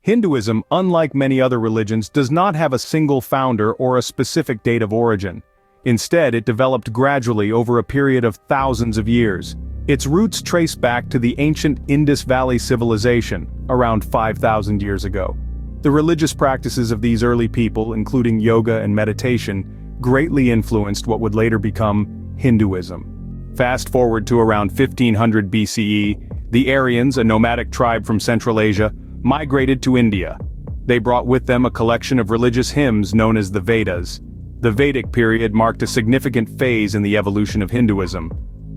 Hinduism, unlike many other religions, does not have a single founder or a specific date of origin. Instead, it developed gradually over a period of thousands of years. Its roots trace back to the ancient Indus Valley civilization, around 5,000 years ago. The religious practices of these early people, including yoga and meditation, greatly influenced what would later become Hinduism. Fast forward to around 1500 BCE, the Aryans, a nomadic tribe from Central Asia, migrated to India. They brought with them a collection of religious hymns known as the Vedas. The Vedic period marked a significant phase in the evolution of Hinduism.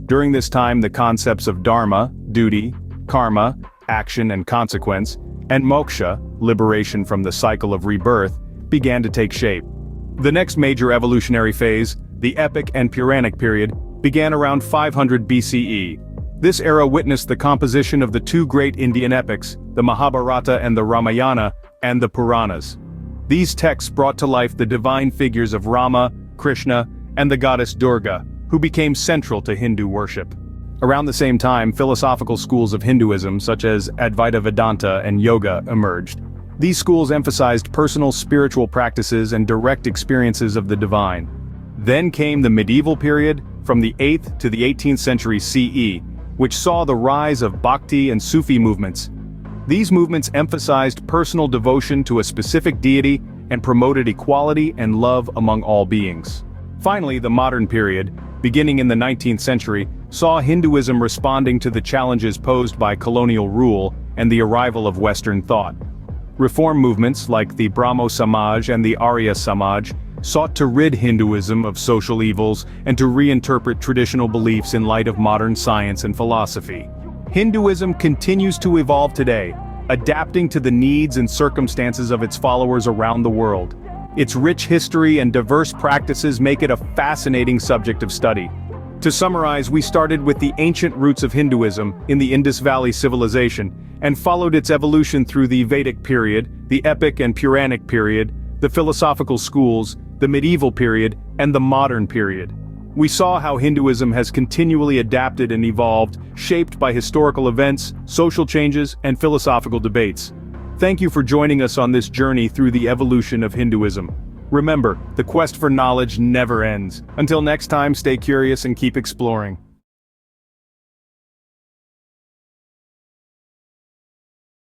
During this time, the concepts of dharma, duty, karma, action and consequence, and moksha, liberation from the cycle of rebirth, began to take shape. The next major evolutionary phase, the Epic and Puranic period, began around 500 BCE. This era witnessed the composition of the two great Indian epics, the Mahabharata and the Ramayana, and the Puranas. These texts brought to life the divine figures of Rama, Krishna, and the goddess Durga, who became central to Hindu worship. Around the same time, philosophical schools of Hinduism such as Advaita Vedanta and Yoga emerged. These schools emphasized personal spiritual practices and direct experiences of the divine. Then came the medieval period, from the 8th to the 18th century CE, which saw the rise of Bhakti and Sufi movements. These movements emphasized personal devotion to a specific deity and promoted equality and love among all beings. Finally, the modern period, beginning in the 19th century, saw Hinduism responding to the challenges posed by colonial rule and the arrival of Western thought. Reform movements like the Brahmo Samaj and the Arya Samaj sought to rid Hinduism of social evils and to reinterpret traditional beliefs in light of modern science and philosophy. Hinduism continues to evolve today, adapting to the needs and circumstances of its followers around the world. Its rich history and diverse practices make it a fascinating subject of study. To summarize, we started with the ancient roots of Hinduism in the Indus Valley civilization, and followed its evolution through the Vedic period, the Epic and Puranic period, the philosophical schools, the medieval period, and the modern period. We saw how Hinduism has continually adapted and evolved, shaped by historical events, social changes, and philosophical debates. Thank you for joining us on this journey through the evolution of Hinduism. Remember, the quest for knowledge never ends. Until next time, stay curious and keep exploring.